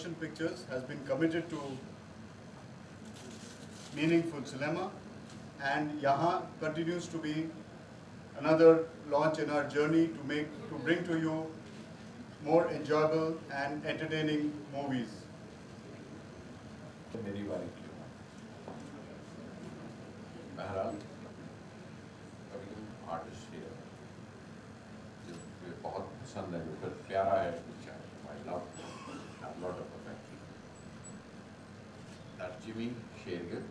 Motion Pictures has been committed to meaningful cinema, and Yahaan continues to be another launch in our journey to bring to you more enjoyable and entertaining movies. मेरी बारी बहरहाल artist है जो मुझे बहुत पसंद है, जो फिर प्यारा है picture I love lot of affection that Jimmy Shergil,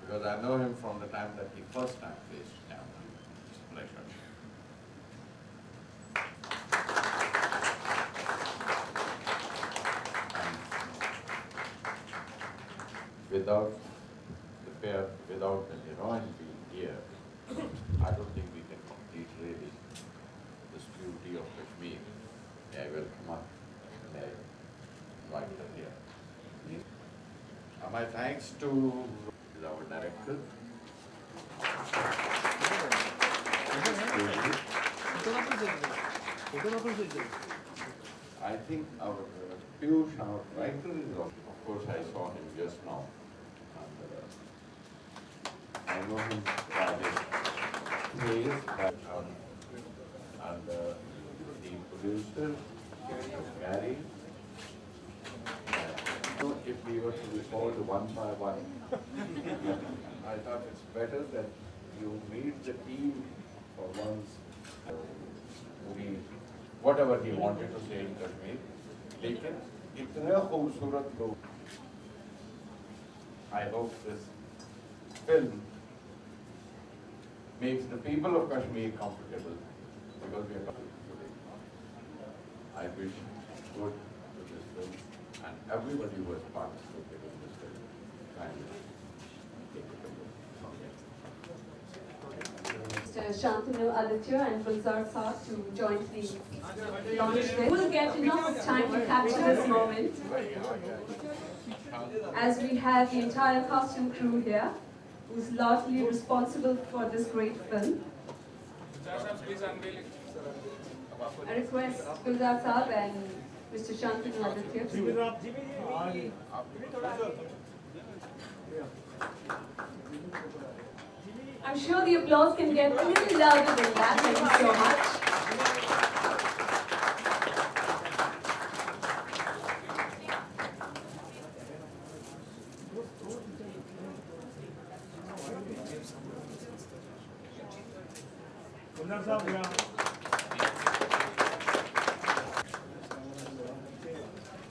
because I know him from the time that he first time faced camera. It's a pleasure. Without the pair, without the heroine being here, I don't think we can complete really this beauty of Kashmir. I will come up and I invite her here. My thanks to our director. I think our Piyush, our writer, is also, of course, I saw him just now. And I know him by his background. And the producer, Gary. So if we were to record one by one, I thought it's better that you meet the team for once. Whatever he wanted to say in Kashmir, लेकिन इतना खूबसूरत लोग. I hope this film makes the people of Kashmir comfortable, because we are comfortable today. I wish good to this film and everybody who has participated in this film. Kindly take it away. Mr. Shantanu Aditya and Gulzar to jointly launch this. We'll get enough time to capture this moment, as we have the entire cast and crew here, who's largely responsible for this great film. I request Gulzar Saab and Mr. Shantanu Aditya to... I'm sure the applause can get a little louder than that. Thank you so much.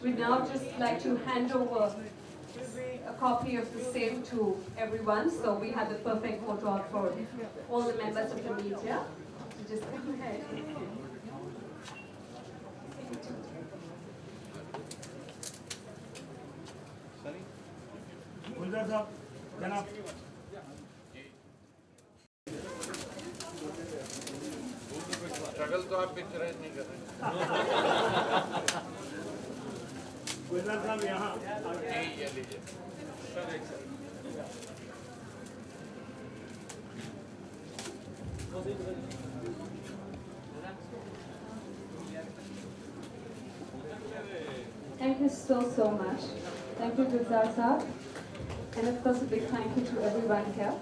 We'd now just like to hand over a copy of the same to everyone, so we have the perfect photo out for all the members of the media. So just go ahead. Struggle तो आप picturise नहीं कर रहे. गुलजार साहब यहाँ ये लीजिए. Thank you so much. Thank you, Gulzar Saab. And of course, a big thank you to everyone here.